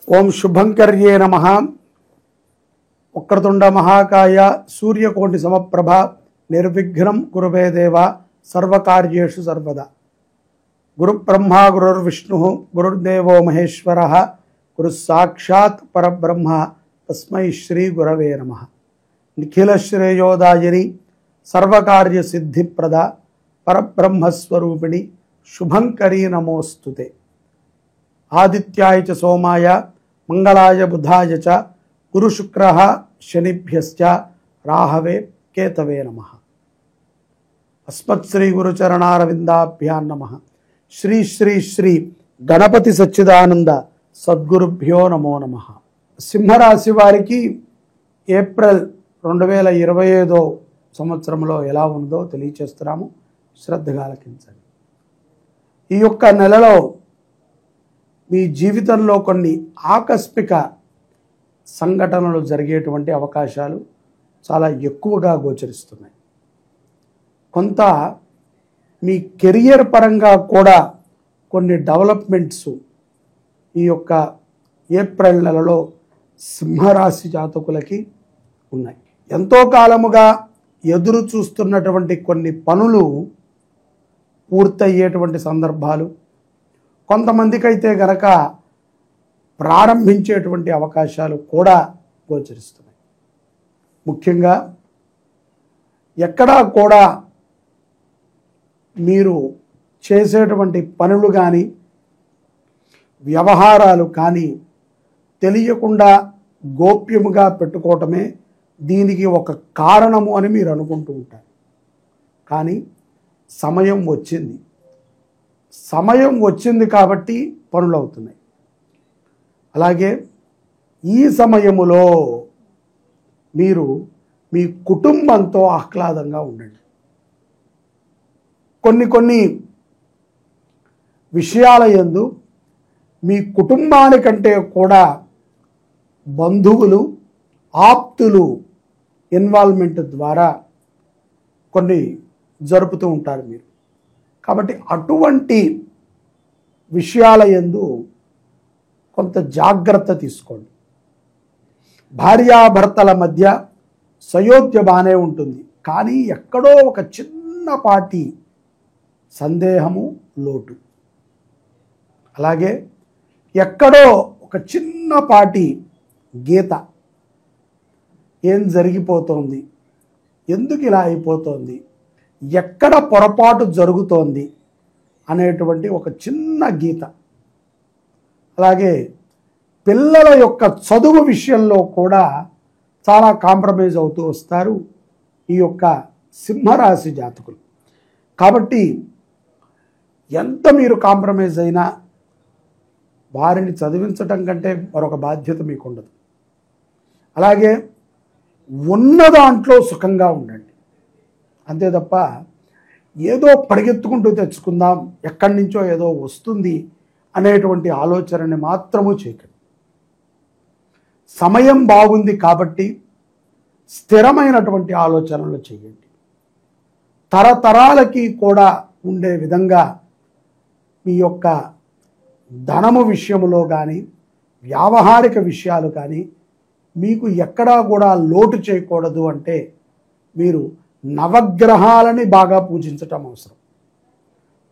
ఓం శుభంకర్యే నమః. వక్రతుండ మహాకాయ సూర్యకోటి సమప్రభ నిర్విఘ్నం కురుమే దేవ సర్వకార్యేషు సర్వదా. గురుబ్రహ్మ గురుర్విష్ణు గురుర్దేవో మహేశ్వర గురు సాక్షాత్ పరబ్రహ్మ తస్మై శ్రీ గురవే నమః. నిఖిల శ్రేయోదాయిని సర్వకార్య సిద్ధిప్రద పరబ్రహ్మస్వరూపిణి శుభంకరీ నమోస్తుతే. ఆదిత్యాయ చ సోమాయ మంగళాయ బుధాయ చ గురు శుక్ర శనిభ్యశ్చ రాహవే కేతవే నమః. అస్మత్ శ్రీ గురుచరణారవిందాభ్యాం నమః. శ్రీ శ్రీ శ్రీ గణపతి సచ్చిదానంద సద్గురుభ్యో నమో నమః. సింహరాశి వారికి ఏప్రిల్ 2025 సంవత్సరంలో ఎలా ఉందో తెలియచేస్తున్నాము, శ్రద్ధగా ఆలకించండి. ఈ యొక్క నెలలో మీ జీవితంలో కొన్ని ఆకస్మిక సంఘటనలు జరిగేటువంటి అవకాశాలు చాలా ఎక్కువగా గోచరిస్తున్నాయి. కొంత మీ కెరియర్ పరంగా కూడా కొన్ని డెవలప్మెంట్స్ ఈ యొక్క ఏప్రిల్ నెలలో సింహరాశి జాతకులకి ఉన్నాయి. ఎంతో కాలముగా ఎదురు చూస్తున్నటువంటి కొన్ని పనులు పూర్తయ్యేటువంటి సందర్భాలు, కొంతమందికి అయితే గనక ప్రారంభించేటువంటి అవకాశాలు కూడా గోచరిస్తున్నాయి. ముఖ్యంగా ఎక్కడా కూడా మీరు చేసేటువంటి పనులు కానీ వ్యవహారాలు కానీ తెలియకుండా గోప్యముగా పెట్టుకోవటమే దీనికి ఒక కారణము అని మీరు అనుకుంటూ ఉంటారు. కానీ సమయం వచ్చింది కాబట్టి పనులు అవుతున్నాయి. అలాగే ఈ సమయములో మీరు మీ కుటుంబంతో ఆహ్లాదంగా ఉండండి. కొన్ని విషయాల యందు మీ కుటుంబానికంటే కూడా బంధువులు, ఆప్తులు ఇన్వాల్వ్మెంట్ ద్వారా కొన్ని జరుపుతూ ఉంటారు మీరు. కాబట్టి అటువంటి విషయాల యందు కొంత జాగ్రత్త తీసుకోండి. భార్యాభర్తల మధ్య సయోధ్య బాగానే ఉంటుంది, కానీ ఎక్కడో ఒక చిన్నపాటి సందేహము, లోటు, అలాగే ఎక్కడో ఒక చిన్నపాటి గీత, ఏం జరిగిపోతోంది, ఎందుకు ఇలా అయిపోతోంది, ఎక్కడ పొరపాటు జరుగుతోంది అనేటువంటి ఒక చిన్న గీత. అలాగే పిల్లల యొక్క చదువు విషయంలో కూడా చాలా కాంప్రమైజ్ అవుతూ వస్తారు ఈ యొక్క సింహరాశి జాతకులు. కాబట్టి ఎంత మీరు కాంప్రమైజ్ అయినా వారిని చదివించటం కంటే మరొక బాధ్యత మీకు ఉండదు. అలాగే ఉన్న దాంట్లో సుఖంగా ఉండండి, అంతే తప్ప ఏదో పరిగెత్తుకుంటూ తెచ్చుకుందాం, ఎక్కడి నుంచో ఏదో వస్తుంది అనేటువంటి ఆలోచనని మాత్రము చేయకండి. సమయం బాగుంది కాబట్టి స్థిరమైనటువంటి ఆలోచనలు చేయండి. తరతరాలకి కూడా ఉండే విధంగా మీ యొక్క ధనము విషయములో కానీ వ్యావహారిక విషయాలు కానీ మీకు ఎక్కడా కూడా లోటు చేయకూడదు అంటే మీరు నవగ్రహాలని బాగా పూజించటం అవసరం.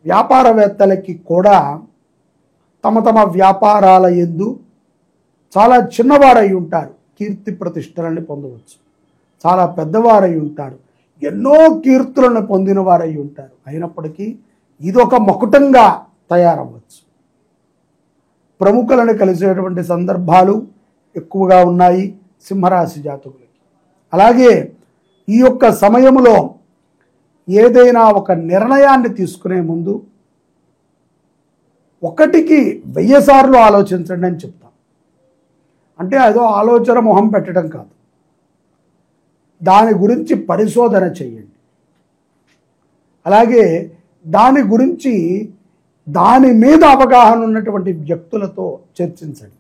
వ్యాపారవేత్తలకి కూడా తమ వ్యాపారాల యందు చాలా చిన్నవారై ఉంటారు, కీర్తి ప్రతిష్టలని పొందవచ్చు. చాలా పెద్దవారై ఉంటారు, ఎన్నో కీర్తులను పొందిన వారై ఉంటారు. అయినప్పటికీ ఇదొక మకుటంగా తయారవ్వచ్చు. ప్రముఖులను కలిసేటువంటి సందర్భాలు ఎక్కువగా ఉన్నాయి సింహరాశి జాతకులకి. అలాగే ఈ యొక్క సమయంలో ఏదైనా ఒక నిర్ణయాన్ని తీసుకునే ముందు 1కి 1000 సార్లు ఆలోచించండి అని చెప్తాం. అంటే అదో ఆలోచన మొహం పెట్టడం కాదు, దాని గురించి పరిశోధన చేయండి. అలాగే దాని మీద అవగాహన ఉన్నటువంటి వ్యక్తులతో చర్చించండి.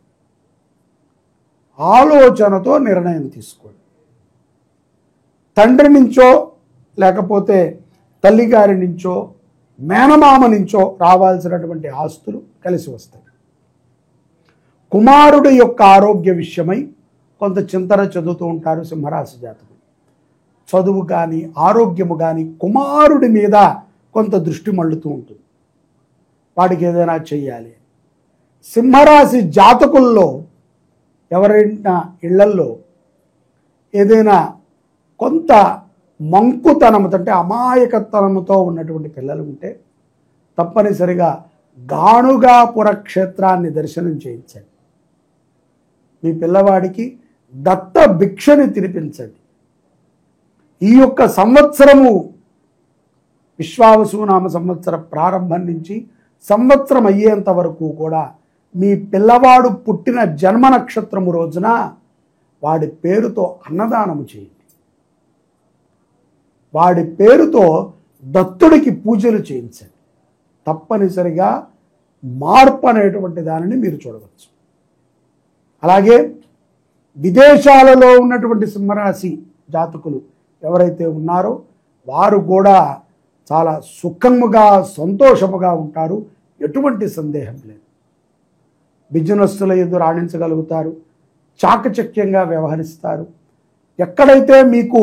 ఆలోచనతో నిర్ణయం తీసుకోండి. తండ్రి నుంచో లేకపోతే తల్లిగారి నుంచో మేనమామ నుంచో రావాల్సినటువంటి ఆస్తులు కలిసి వస్తాయి. కుమారుడి యొక్క ఆరోగ్య విషయమై కొంత చింతన చెందుతూ ఉంటారు సింహరాశి జాతకులు. చదువు కానీ ఆరోగ్యము కానీ కుమారుడి మీద కొంత దృష్టి మళ్ళుతూ ఉంటుంది. వాడికి ఏదైనా చెయ్యాలి. సింహరాశి జాతకుల్లో ఎవరైనా ఇళ్లల్లో ఏదైనా కొంత మంకుతనముతో అంటే అమాయకతనముతో ఉన్నటువంటి పిల్లలు ఉంటే తప్పనిసరిగా గాణుగాపుర క్షేత్రాన్ని దర్శనం చేయించండి. మీ పిల్లవాడికి దత్త భిక్షని తినిపించండి. ఈ యొక్క సంవత్సరము విశ్వావసునామ సంవత్సర ప్రారంభం నుంచి సంవత్సరం అయ్యేంత వరకు కూడా మీ పిల్లవాడు పుట్టిన జన్మ నక్షత్రము రోజున వాడి పేరుతో అన్నదానము చేయండి. వాడి పేరుతో దత్తుడికి పూజలు చేయించండి. తప్పనిసరిగా మార్పు అనేటువంటి దానిని మీరు చూడవచ్చు. అలాగే విదేశాలలో ఉన్నటువంటి సింహరాశి జాతకులు ఎవరైతే ఉన్నారో వారు కూడా చాలా సుఖముగా సంతోషముగా ఉంటారు. ఎటువంటి సందేహం లేదు. బిజినెస్ల యందు రాణించగలుగుతారు. చాకచక్యంగా వ్యవహరిస్తారు. ఎక్కడైతే మీకు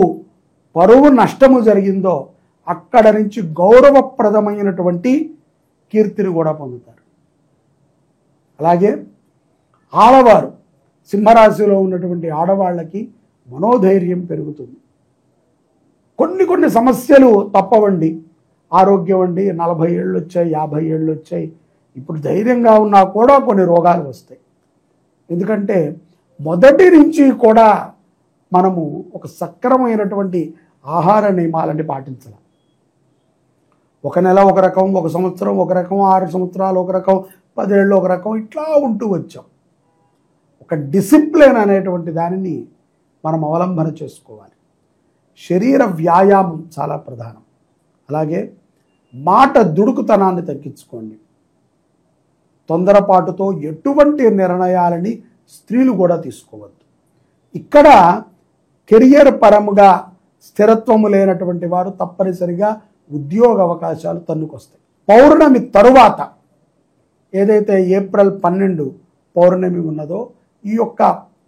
పరువు నష్టము జరిగిందో అక్కడ నుంచి గౌరవప్రదమైనటువంటి కీర్తిని కూడా పొందుతారు. అలాగే ఆడవారు సింహరాశిలో ఉన్నటువంటి ఆడవాళ్ళకి మనోధైర్యం పెరుగుతుంది. కొన్ని సమస్యలు తప్పవండి. ఆరోగ్యం అండి 40 ఏళ్ళు వచ్చాయి, 50 ఏళ్ళు వచ్చాయి, ఇప్పుడు ధైర్యంగా ఉన్నా కూడా కొన్ని రోగాలు వస్తాయి. ఎందుకంటే మొదటి నుంచి కూడా మనము ఒక సక్రమైనటువంటి ఆహార నియమాలని పాటించాలి. ఒక నెల ఒక రకం, ఒక సంవత్సరం ఒక రకం, 6 సంవత్సరాలు ఒక రకం, 10 ఏళ్ళు ఒక రకం, ఇట్లా ఉంటూ వచ్చాం. ఒక డిసిప్లిన్ అనేటువంటి దానిని మనం అవలంబన చేసుకోవాలి. శరీర వ్యాయామం చాలా ప్రధానం. అలాగే మాట దుడుకుతనాన్ని తగ్గించుకోండి. తొందరపాటుతో ఎటువంటి నిర్ణయాలని స్త్రీలు కూడా తీసుకోవద్దు. ఇక్కడ కెరియర్ పరముగా స్థిరత్వము లేనటువంటి వారు తప్పనిసరిగా ఉద్యోగ అవకాశాలు తన్నుకొస్తాయి. పౌర్ణమి తరువాత ఏదైతే ఏప్రిల్ 12 పౌర్ణమి ఉన్నదో ఈ యొక్క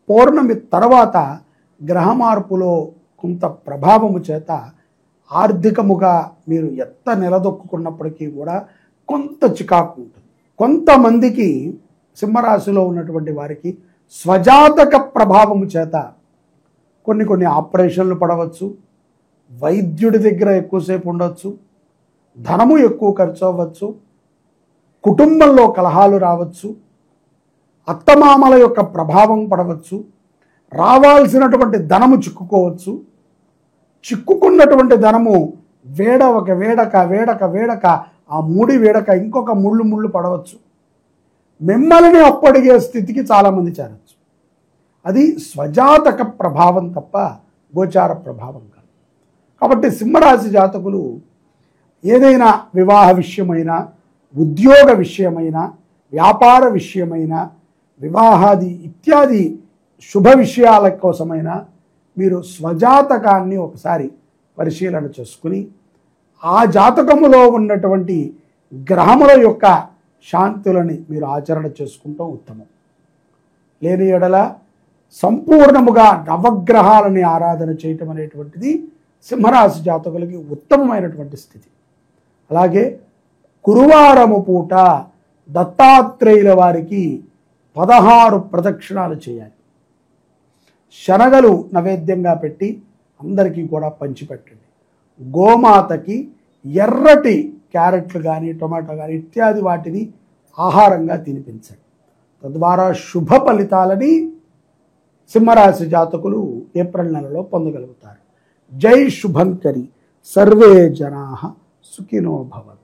పౌర్ణమి తర్వాత గ్రహ మార్పులో కొంత ప్రభావము చేత ఆర్థికముగా మీరు ఎంత నిలదొక్కున్నప్పటికీ కూడా కొంత చికాకు ఉంటుంది. కొంతమందికి సింహరాశిలో ఉన్నటువంటి వారికి స్వజాతక ప్రభావము చేత కొన్ని ఆపరేషన్లు పడవచ్చు, వైద్యుడి దగ్గర ఎక్కువసేపు ఉండవచ్చు, ధనము ఎక్కువ ఖర్చు అవ్వచ్చు, కుటుంబంలో కలహాలు రావచ్చు, అత్తమామల యొక్క ప్రభావం పడవచ్చు, రావాల్సినటువంటి ధనము చిక్కుకోవచ్చు, చిక్కుకున్నటువంటి ధనము వేడక ఆ ముడి వేడక ఇంకొక ముళ్ళు పడవచ్చు. మిమ్మల్ని అప్పడిగే స్థితికి చాలామంది చేరవచ్చు. అది స్వజాతక ప్రభావం తప్ప గోచార ప్రభావం కాదు. కాబట్టి సింహరాశి జాతకులు ఏదైనా వివాహ విషయమైనా, ఉద్యోగ విషయమైనా, వ్యాపార విషయమైనా, వివాహాది ఇత్యాది శుభ విషయాల కోసమైనా మీరు స్వజాతకాన్ని ఒకసారి పరిశీలన చేసుకుని ఆ జాతకములో ఉన్నటువంటి గ్రహముల యొక్క శాంతులని మీరు ఆచరణ చేసుకుంటూ ఉత్తమం. లేని ఎడల సంపూర్ణముగా నవగ్రహాలని ఆరాధన చేయటం అనేటువంటిది సింహరాశి జాతకులకి ఉత్తమమైనటువంటి స్థితి. అలాగే గురువారము పూట దత్తాత్రేయుల వారికి 16 ప్రదక్షిణాలు చేయాలి. శనగలు నైవేద్యంగా పెట్టి అందరికీ కూడా పంచిపెట్టండి. గోమాతకి ఎర్రటి క్యారెట్లు కానీ, టొమాటో కానీ ఇత్యాది వాటిని ఆహారంగా తినిపించండి. తద్వారా శుభ ఫలితాలని సింహరాశి జాతకులు ఏప్రిల్ నెలలో పొందగలుగుతారు. జై శుభంకరి. సర్వే జనాః సుఖినో భవంతు.